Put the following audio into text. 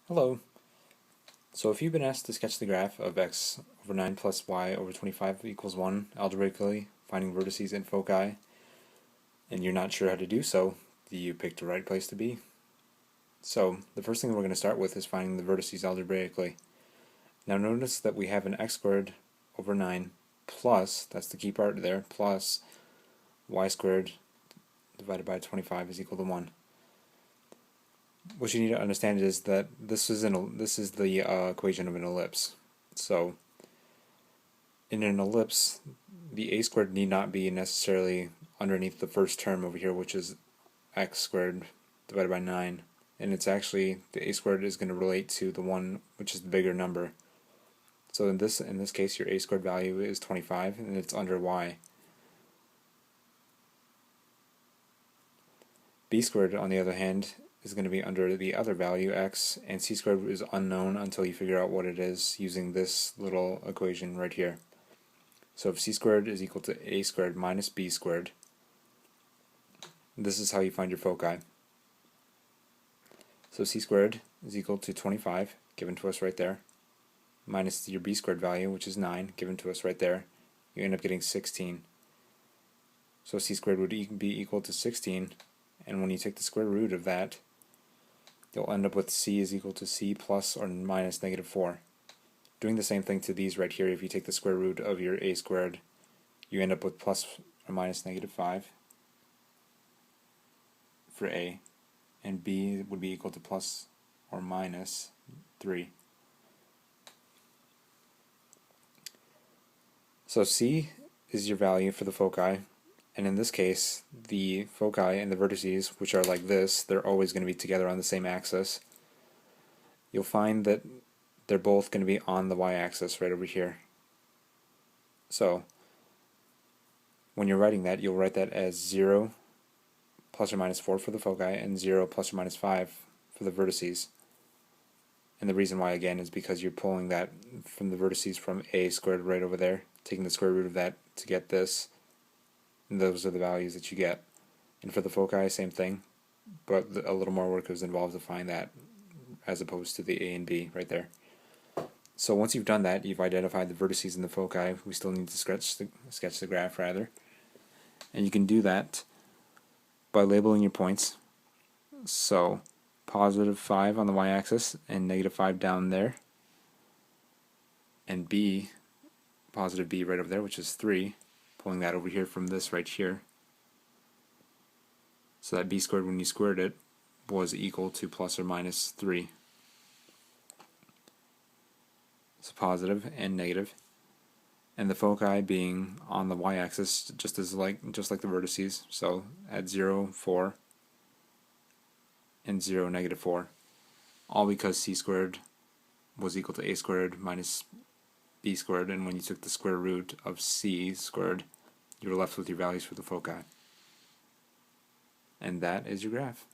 Hello. So if you've been asked to sketch the graph of x over 9 plus y over 25 equals 1 algebraically, finding vertices and foci, and you're not sure how to do so, you picked the right place to be. So the first thing we're going to start with is finding the vertices algebraically. Now notice that we have an x squared over 9 plus, that's the key part there, plus y squared divided by 25 is equal to 1. What you need to understand is that this is the equation of an ellipse. So in an ellipse, the a squared need not be necessarily underneath the first term over here, which is x squared divided by 9, and it's actually the a squared is going to relate to the one which is the bigger number. So in this case, your a squared value is 25, and it's under y. B squared, on the other hand, is going to be under the other value, x, and c squared is unknown until you figure out what it is using this little equation right here. So if c squared is equal to a squared minus b squared, this is how you find your foci. So c squared is equal to 25, given to us right there, minus your b squared value, which is 9, given to us right there. You end up getting 16. So c squared would be equal to 16, and when you take the square root of that, you'll end up with c is equal to c plus or minus negative 4. Doing the same thing to these right here, if you take the square root of your a squared, you end up with plus or minus negative 5 for a, and b would be equal to plus or minus 3. So c is your value for the foci, and in this case, the foci and the vertices, which are like this, they're always going to be together on the same axis. You'll find that they're both going to be on the y-axis right over here. So when you're writing that, you'll write that as 0 plus or minus 4 for the foci and 0 plus or minus 5 for the vertices. And the reason why, again, is because you're pulling that from the vertices from a squared right over there, taking the square root of that to get this, and those are the values that you get. And for the foci, same thing, but a little more work is involved to find that, as opposed to the a and b right there. So once you've done that, you've identified the vertices and the foci. We still need to sketch the graph rather, and you can do that by labeling your points. So positive 5 on the y-axis and negative 5 down there, and b, positive b right over there, which is 3, pulling that over here from this right here. So that b squared, when you squared it, was equal to plus or minus 3. So positive and negative, and the foci being on the y-axis, just like the vertices. So at 0, 4, and 0, negative 4, all because c squared was equal to a squared minus b squared, and when you took the square root of c squared, you were left with your values for the foci. And that is your graph.